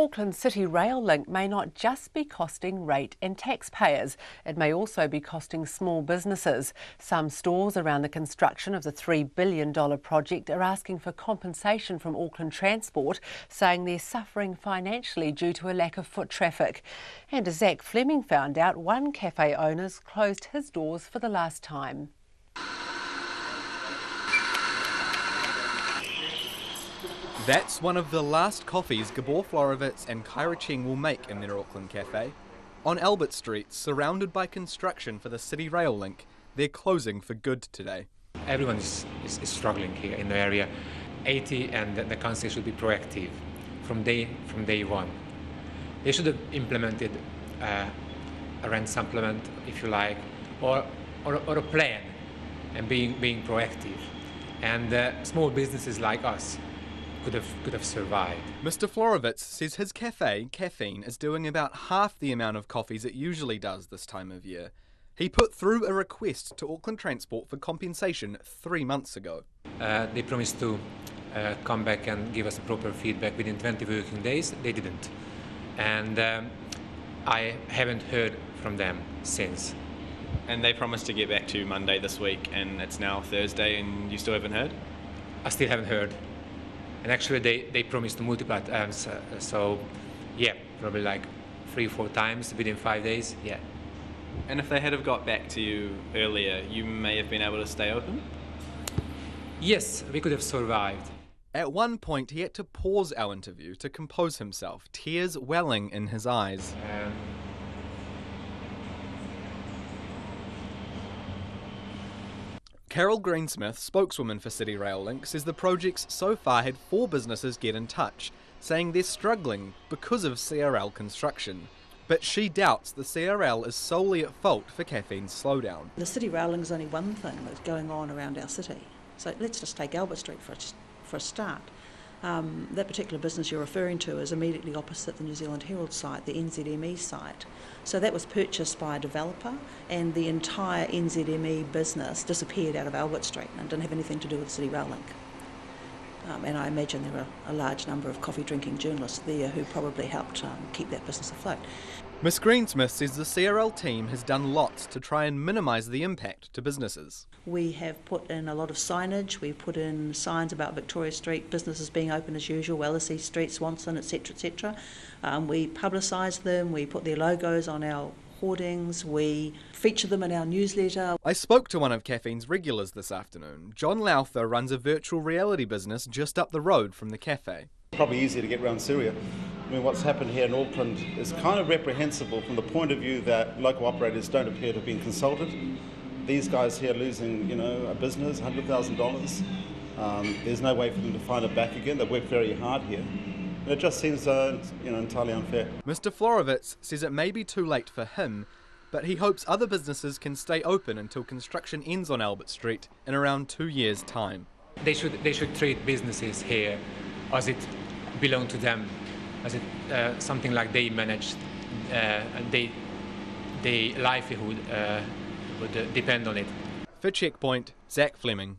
Auckland City Rail link may not just be costing rate and taxpayers, it may also be costing small businesses. Some stores around the construction of the $3 billion project are asking for compensation from Auckland Transport, saying they're suffering financially due to a lack of foot traffic. And as Zach Fleming found out, one cafe owner's closed his doors for the last time. That's one of the last coffees Gabor Florovitz and Kyra Cheng will make in their Auckland cafe. On Albert Street, surrounded by construction for the City Rail link, they're closing for good today. Everyone is struggling here in the area. 80 and the council should be proactive from day one. They should have implemented a rent supplement, if you like, or a plan, and being proactive. And small businesses like us could have survived. Mr. Florovitz says his cafe, Kaffeine, is doing about half the amount of coffees it usually does this time of year. He put through a request to Auckland Transport for compensation 3 months ago. They promised to come back and give us proper feedback within 20 working days. They didn't. And I haven't heard from them since. And they promised to get back to you Monday this week, and it's now Thursday and you still haven't heard? I still haven't heard. And actually they promised to multiply times, so yeah, probably like 3 or 4 times within 5 days, yeah. And if they had have got back to you earlier, you may have been able to stay open? Yes, we could have survived. At one point he had to pause our interview to compose himself, tears welling in his eyes. Carol Greensmith, spokeswoman for City Rail Link, says the projects so far had 4 businesses get in touch, saying they're struggling because of CRL construction. But she doubts the CRL is solely at fault for Kaffeine's slowdown. The City Rail Link is only one thing that's going on around our city. So let's just take Albert Street for a start. That particular business you're referring to is immediately opposite the New Zealand Herald site, the NZME site. So that was purchased by a developer, and the entire NZME business disappeared out of Albert Street and didn't have anything to do with the City Rail Link. And I imagine there are a large number of coffee drinking journalists there who probably helped keep that business afloat. Ms Greensmith says the CRL team has done lots to try and minimise the impact to businesses. We have put in a lot of signage. We've put in signs about Victoria Street, businesses being open as usual, Wellesley Street, Swanson, etc, etc. We publicise them, we put their logos on our hoardings, we feature them in our newsletter. I spoke to one of Kaffeine's regulars this afternoon. John Lowther runs a virtual reality business just up the road from the cafe. Probably easier to get around Syria. I mean, what's happened here in Auckland is kind of reprehensible from the point of view that local operators don't appear to have been consulted. These guys here losing, a business, $100,000. There's no way for them to find it back again. They worked very hard here. And it just seems, entirely unfair. Mr. Florovitz says it may be too late for him, but he hopes other businesses can stay open until construction ends on Albert Street in around 2 years' time. They should treat businesses here as it belongs to them, as it something like they manage, and their livelihood would depend on it. For Checkpoint, Zach Fleming.